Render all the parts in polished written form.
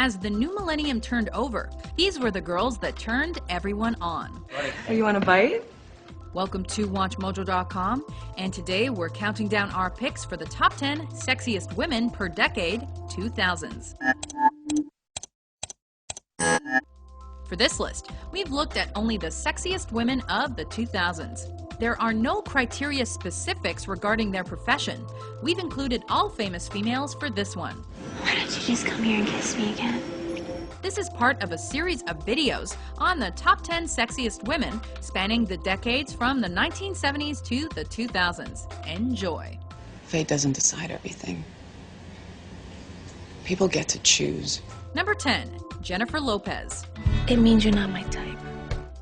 As the new millennium turned over, these were the girls that turned everyone on. Oh, you want a bite? Welcome to WatchMojo.com, and today we're counting down our picks for the top 10 sexiest women per decade, 2000s. For this list, we've looked at only the sexiest women of the 2000s. There are no criteria specifics regarding their profession. We've included all famous females for this one. Why don't you just come here and kiss me again? This is part of a series of videos on the top 10 sexiest women spanning the decades from the 1970s to the 2000s. Enjoy. Fate doesn't decide everything. People get to choose. Number 10, Jennifer Lopez. It means you're not my type.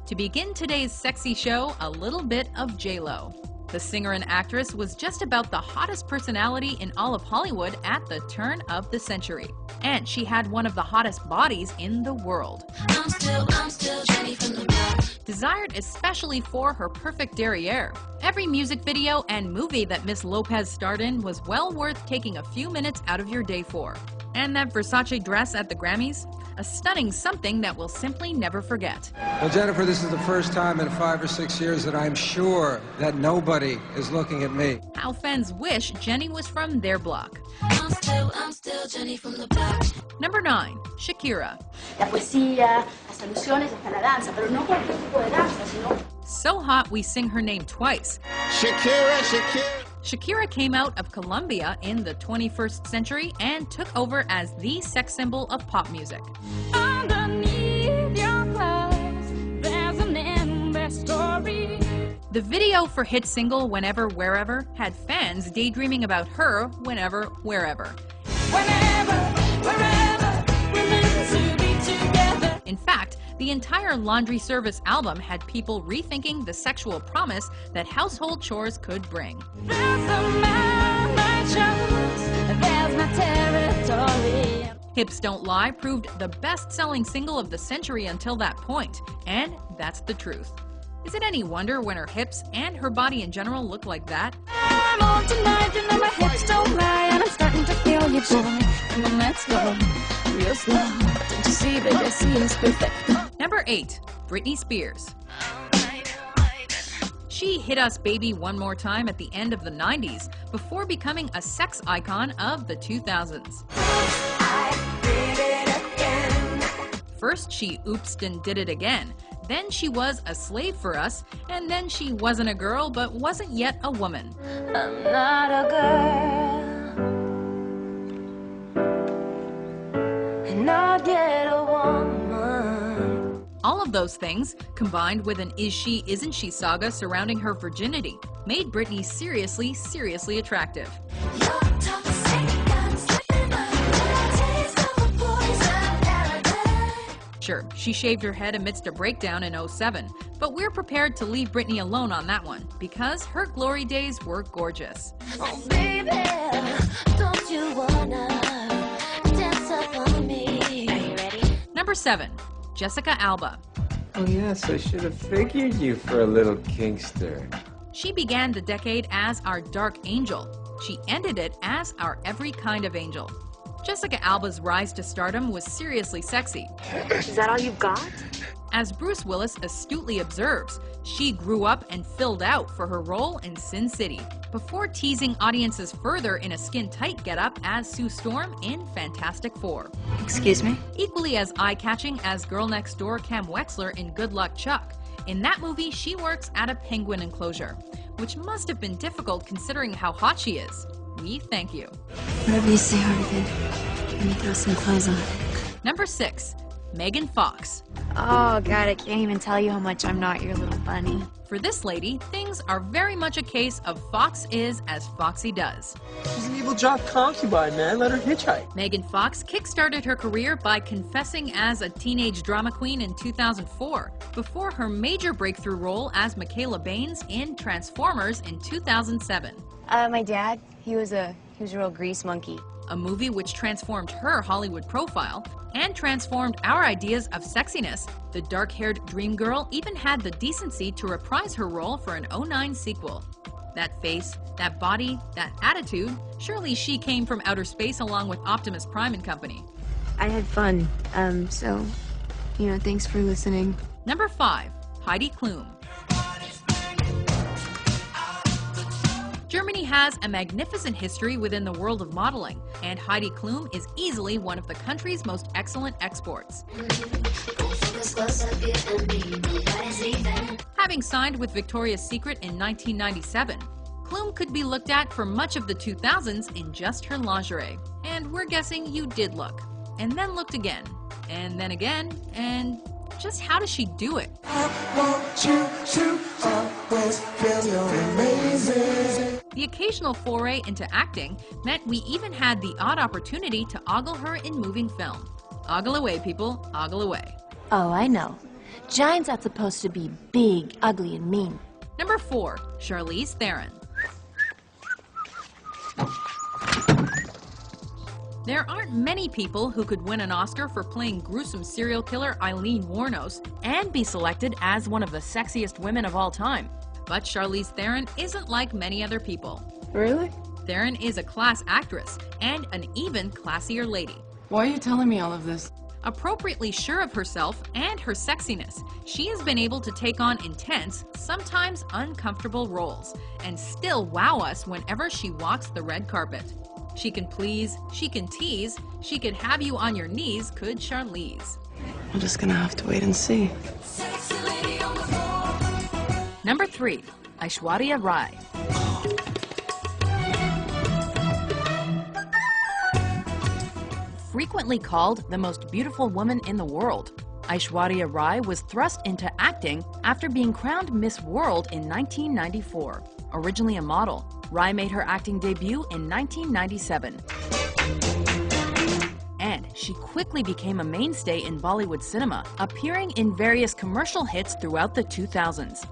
To begin today's sexy show, a little bit of J-Lo. The singer and actress was just about the hottest personality in all of Hollywood at the turn of the century. And she had one of the hottest bodies in the world. I'm still Jenny from the block. Desired especially for her perfect derriere. Every music video and movie that Miss Lopez starred in was well worth taking a few minutes out of your day for. And that Versace dress at the Grammys? A stunning something that we'll simply never forget. Well, Jennifer, this is the first time in 5 or 6 years that I'm sure that nobody is looking at me. How fans wish Jenny was from their block. I'm still Jenny from the block. Number 9, Shakira. La poesía, las alusiones hasta la danza, pero no cualquier tipo de danza, sino... So hot we sing her name twice. Shakira, Shakira. Shakira came out of Colombia in the 21st century and took over as the sex symbol of pop music. Underneath your clothes, there's an endless story. The video for hit single Whenever, Wherever had fans daydreaming about her whenever, wherever. Whenever, wherever, we're meant to be together. In fact, the entire Laundry Service album had people rethinking the sexual promise that household chores could bring. There's the man I chose, there's my territory. Hips Don't Lie proved the best-selling single of the century until that point, and that's the truth. Is it any wonder when her hips and her body in general look like that? I'm on tonight, you know my hips don't lie, and I'm starting to feel you, boy. Come on, let's go, real slow. Don't you see, baby, I see it's perfect. Number 8, Britney Spears. She hit us baby one more time at the end of the 90s before becoming a sex icon of the 2000s. First she oopsed and did it again. Then she was a slave for us, and then she wasn't a girl but wasn't yet a woman. I'm not a girl, and not yet a woman. All of those things, combined with an is she, isn't she saga surrounding her virginity, made Britney seriously, seriously attractive. Sure, she shaved her head amidst a breakdown in 2007, but we're prepared to leave Britney alone on that one, because her glory days were gorgeous. Oh, baby, don't you wanna dance up on me? Are you ready? Number 7, Jessica Alba. Oh yes, I should have figured you for a little kinkster. She began the decade as our dark angel. She ended it as our every kind of angel. Jessica Alba's rise to stardom was seriously sexy. Is that all you've got? As Bruce Willis astutely observes, she grew up and filled out for her role in Sin City, before teasing audiences further in a skin-tight getup as Sue Storm in Fantastic Four. Excuse me? Equally as eye-catching as girl next door Cam Wexler in Good Luck Chuck. In that movie, she works at a penguin enclosure, which must have been difficult considering how hot she is. We thank you. Whatever you say, Harvey. Let me throw some clothes on. Number 6, Megan Fox. Oh, God, I can't even tell you how much I'm not your little bunny. For this lady, things are very much a case of Fox is as Foxy does. She's an evil jock concubine, man. Let her hitchhike. Megan Fox kickstarted her career by confessing as a teenage drama queen in 2004, before her major breakthrough role as Michaela Baines in Transformers in 2007. My dad, he was a real grease monkey. A movie which transformed her Hollywood profile and transformed our ideas of sexiness. The dark-haired dream girl even had the decency to reprise her role for an 2009 sequel. That face, that body, that attitude, surely she came from outer space along with Optimus Prime and company. I had fun. So, thanks for listening. Number 5. Heidi Klum. Germany has a magnificent history within the world of modeling, and Heidi Klum is easily one of the country's most excellent exports. Having signed with Victoria's Secret in 1997, Klum could be looked at for much of the 2000s in just her lingerie. And we're guessing you did look, and then looked again, and then again, and just how does she do it? The occasional foray into acting meant we even had the odd opportunity to ogle her in moving film. Ogle away, people, ogle away. Oh, I know. Giants are supposed to be big, ugly, and mean. Number 4. Charlize Theron. There aren't many people who could win an Oscar for playing gruesome serial killer Eileen Wuornos and be selected as one of the sexiest women of all time. But Charlize Theron isn't like many other people. Really? Theron is a class actress and an even classier lady. Why are you telling me all of this? Appropriately sure of herself and her sexiness, she has been able to take on intense, sometimes uncomfortable roles and still wow us whenever she walks the red carpet. She can please, she can tease, she could have you on your knees, could Charlize. I'm just gonna have to wait and see. Number 3. Aishwarya Rai. Frequently called the most beautiful woman in the world, Aishwarya Rai was thrust into acting after being crowned Miss World in 1994. Originally a model, Rai made her acting debut in 1997. And she quickly became a mainstay in Bollywood cinema, appearing in various commercial hits throughout the 2000s.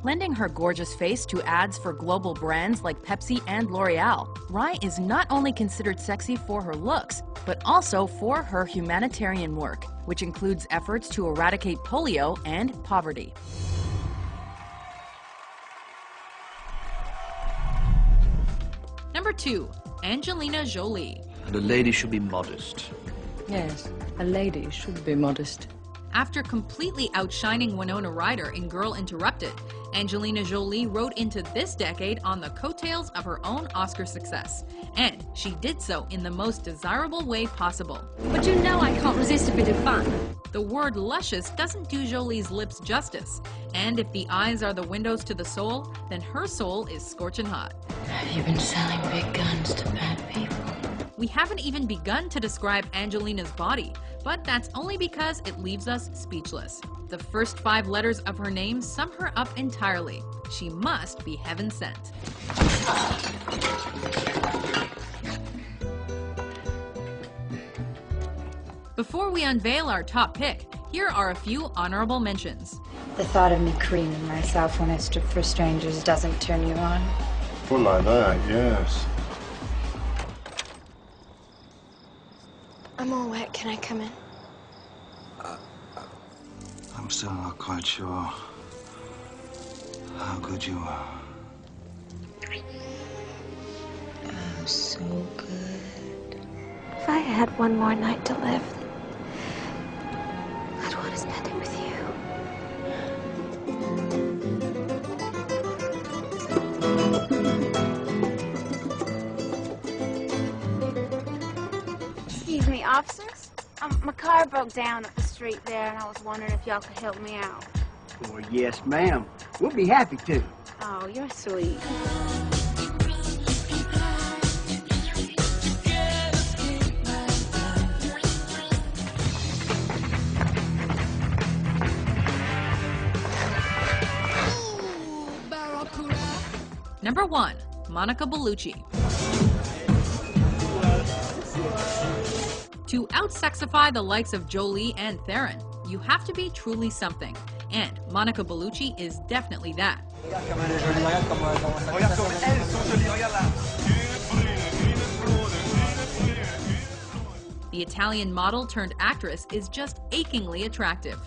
Lending her gorgeous face to ads for global brands like Pepsi and L'Oreal, Rai is not only considered sexy for her looks, but also for her humanitarian work, which includes efforts to eradicate polio and poverty. Number 2. Angelina Jolie. And a lady should be modest. Yes, a lady should be modest. After completely outshining Winona Ryder in Girl Interrupted, Angelina Jolie rode into this decade on the coattails of her own Oscar success. And she did so in the most desirable way possible. But you know I can't resist a bit of fun. The word luscious doesn't do Jolie's lips justice. And if the eyes are the windows to the soul, then her soul is scorching hot. Have you been selling big guns to bad people? We haven't even begun to describe Angelina's body, but that's only because it leaves us speechless. The first 5 letters of her name sum her up entirely. She must be heaven sent. Before we unveil our top pick, here are a few honorable mentions. The thought of me creaming myself when I stood for strangers doesn't turn you on. Well, like that, yes. I'm all wet. Can I come in? I'm still not quite sure how good you are. Oh, so good. If I had one more night to live, I'd want to spend it with you. Excuse me, officers? My car broke down up the street there, and I was wondering if y'all could help me out. Well, yes, ma'am. We'll be happy to. Oh, you're sweet. Number 1. Monica Bellucci. To out-sexify the likes of Jolie and Theron, you have to be truly something. And Monica Bellucci is definitely that. The Italian model turned actress is just achingly attractive.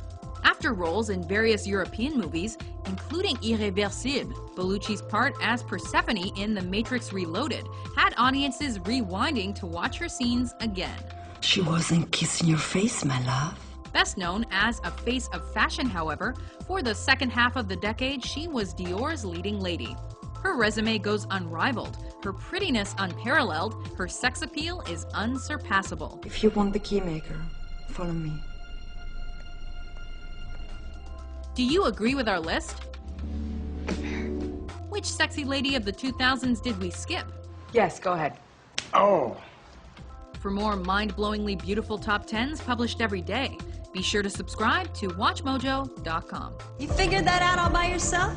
After after roles in various European movies, including Irréversible. Bellucci's part as Persephone in The Matrix Reloaded had audiences rewinding to watch her scenes again. She wasn't kissing your face, my love. Best known as a face of fashion, however, for the second half of the decade, she was Dior's leading lady. Her resume goes unrivaled, her prettiness unparalleled, her sex appeal is unsurpassable. If you want the keymaker, follow me. Do you agree with our list? Which sexy lady of the 2000s did we skip? Yes, go ahead. Oh. For more mind-blowingly beautiful top 10s published every day, be sure to subscribe to WatchMojo.com. You figured that out all by yourself?